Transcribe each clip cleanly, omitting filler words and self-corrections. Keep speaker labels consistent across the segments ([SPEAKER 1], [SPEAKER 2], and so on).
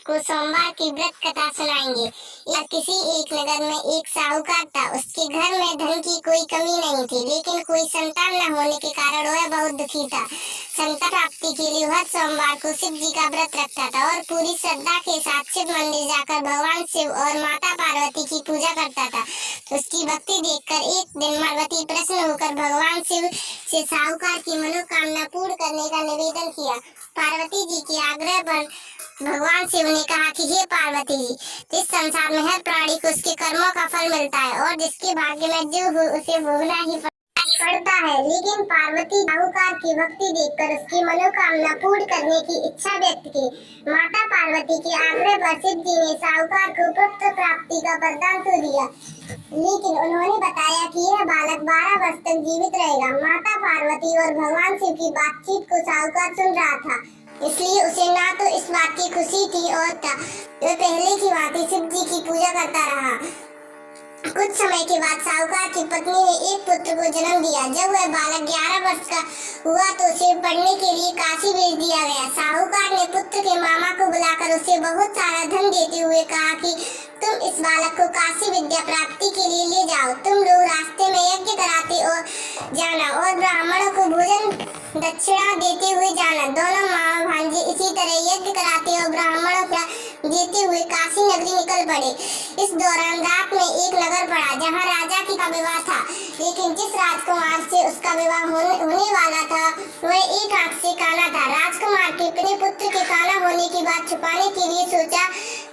[SPEAKER 1] को सोमवार की व्रत कथा सुनाएंगे। या किसी एक नगर में एक साहूकार था। उसके घर में धन की कोई कमी नहीं थी, लेकिन कोई संतान न होने के कारण वह बहुत दुखी था। संतान प्राप्ति के लिए हर सोमवार को शिव जी का व्रत रखता था और पूरी श्रद्धा के साथ शिव मंदिर जाकर भगवान शिव और माता पार्वती की पूजा करता था। उसकी भक्ति देखकर एक दिन पार्वती प्रसन्न होकर भगवान शिव से साहूकार की मनोकामना पूर्ण करने का निवेदन किया। पार्वती जी के आग्रह पर भगवान शिव ने कहा कि हे पार्वती जी, इस संसार में हर प्राणी को उसके कर्मों का फल मिलता है और जिसके भाग्य में जो हो उसे भोगना ही पड़ता है। लेकिन पार्वती साहूकार की भक्ति देखकर उसकी मनोकामना पूर्ण करने की इच्छा व्यक्त की। माता पार्वती के आग्रह पर शिव जी ने साहूकार को पुत्र प्राप्ति का वरदान तो दिया, लेकिन उन्होंने बताया कि यह बालक 12 वर्ष तक जीवित रहेगा। माता पार्वती और भगवान शिव की बातचीत को साहूकार सुन रहा था, इसलिए उसे ना तो इस बात की खुशी थी और वह पहले की भांति शिव जी की पूजा करता रहा। कुछ समय के बाद साहूकार की पत्नी ने एक पुत्र को जन्म दिया। जब वह बालक 11 वर्ष का हुआ तो उसे पढ़ने के लिए काशी भेज दिया गया। साहूकार ने पुत्र के मामा को बुलाकर उसे बहुत सारा धन देते हुए कहा कि तुम इस बालक को काशी विद्या प्राप्ति के लिए ले जाओ। तुम लोग रास्ते में यज्ञ कराते और जाना और ब्राह्मणों को भोजन दक्षिणा देते हुए जाना। दोनों मामा भांजे इसी तरह यज्ञ कराते और ब्राह्मणों को देते हुए काशी नगरी निकल पड़े। इस दौरान रात में एक नगर पड़ा जहाँ राजा का विवाह था, लेकिन जिस राजकुमार से उसका विवाह होने वाला था वह एक आंख से काना था। राजकुमार के अपने पुत्र के काना होने की बात छुपाने के लिए सोचा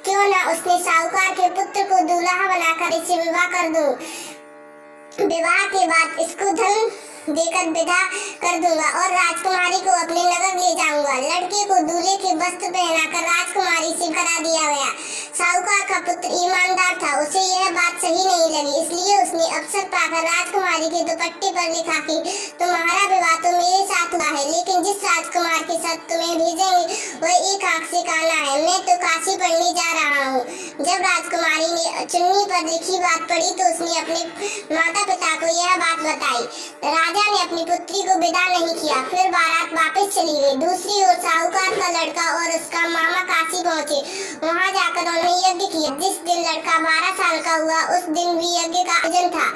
[SPEAKER 1] क्यों न उसने साहूकार के पुत्र को दूल्हा बनाकर इसे विवाह कर दूं। विवाह के बाद इसको धन देकर विदा कर दूंगा और राजकुमारी को अपने नगर ले जाऊंगा। लड़के को दूल्हे के वस्त्र पहनाकर राजकुमारी से करा दिया गया। साहूकार का पुत्र ईमानदार था, उसे यह बात सही नहीं लगी, इसलिए उसने अवसर पाकर राजकुमारी के दुपट्टे पर लिखा कि तुम्हारा विवाह तो मेरे साथ हुआ है, लेकिन जिस राजकुमार के साथ तुम्हें भेजेंगे वह एक आंख से काला है। मैं तो काशी पढ़ने जा रहा हूँ। जब राजकुमारी ने चुन्नी पर लिखी बात पढ़ी तो उसने अपने माता पिता को यह बात बताई। राजा ने अपनी पुत्री को विदा नहीं किया, फिर बारात वापस चली गई। दूसरी ओर साहूकार का लड़का और उसका मामा काशी पहुँचे। वहाँ जाकर उन्होंने यज्ञ किया। जिस दिन लड़का 12 साल का हुआ उस दिन भी यज्ञ का आयोजन था।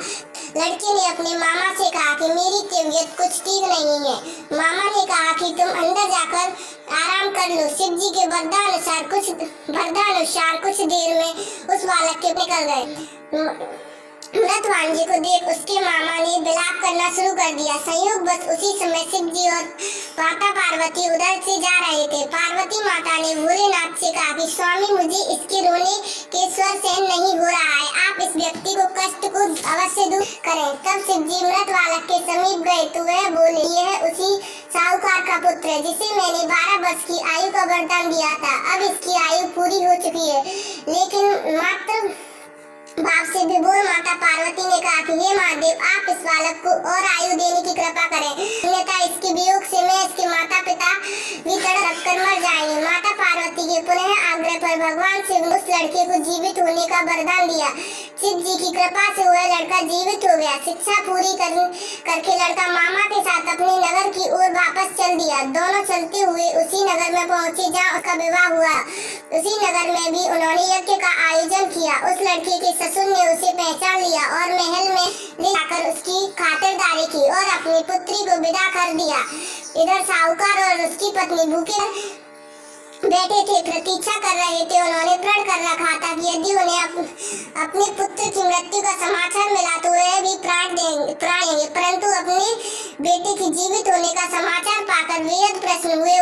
[SPEAKER 1] लड़के ने अपने मामा से कहा कि मेरी तबीयत कुछ ठीक नहीं है। मामा ने कहा कि तुम अंदर जाकर आराम कर लो। शिव जी के वरदानुसार कुछ देर में उस बालक के निकल गए। मृत भांजे को देख उसके मामा ने विलाप करना शुरू कर दिया। संयोग बस उसी समय शिव जी और माता पार्वती उधर से जा रहे थे। पार्वती माता ने भोलेनाथ से कहा कि स्वामी मुझे इसके रोने के स्वर सहन नहीं हो रहा है, आप इस व्यक्ति को कष्ट को अवश्य दूर करें। तब शिव जी मृत बालक के समीप गए तो वह बोले, यह उसी साहूकार का पुत्र है जिसे मैंने 12 वर्ष की आयु का वरदान दिया था। अब इसकी आयु पूरी हो चुकी है, लेकिन मात्र बाप से विभोर माता पार्वती ने कहा कि हे महादेव, आप इस बालक को और आयु देने की कृपा करें, अन्यथा इसके वियोग से मैं इसके माता पिता भी तड़प कर मर जाएंगे। माता पार्वती के पुनः आग्रह पर भगवान शिव ने उस लड़के को जीवित होने का वरदान दिया। शिव जी की कृपा से वह लड़का जीवित हो गया। शिक्षा पूरी करके लड़का मामा के साथ अपने नगर की ओर वापस चल दिया। दोनों चलते हुए उसी नगर में पहुंचे जहाँ उसका विवाह हुआ। उसी नगर में भी उन्होंने यज्ञ का आयोजन किया। उस लड़के के ससुर ने उसे पहचान लिया और महल में ले जाकर उसकी खातिरदारी की और अपनी पुत्री को विदा कर दिया। इधर साहूकार और उसकी पत्नी भूखे बैठे थे, प्रतीक्षा कर रहे थे। उन्होंने प्रण कर रखा था कि यदि उन्हें अपने पुत्र की मृत्यु का समाचार मिला तो वह भी प्राण देंगे, परंतु अपने बेटे की जीवित होने का समाचार पाकर बेहद प्रसन्न हुए।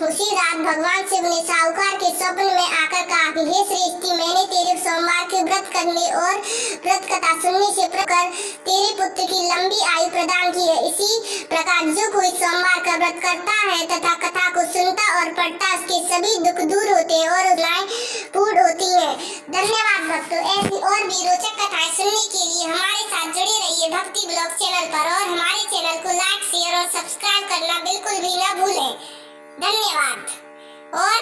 [SPEAKER 1] उसी रात भगवान शिव ने साहूकार के स्वप्न में आकर कहा कि हे श्रेष्ठी, मैंने तेरे सोमवार के व्रत करने और व्रत कथा सुनने से कर तेरे पुत्र की लंबी आयु प्रदान की है। इसी प्रकार जो कोई सोमवार का व्रत करता है तथा कथा को सुनता और पढ़ता, उसके सभी दुख दूर होते हैं और उल्लाएं पूर्ण होती हैं। धन्यवाद भक्तों। ऐसी और भी रोचक कथाएं सुनने के लिए हमारे साथ जुड़े रहिए भक्ति ब्लॉग चैनल पर और हमारे चैनल को लाइक, शेयर और सब्सक्राइब करना बिल्कुल भी न भूलें। धन्यवाद। और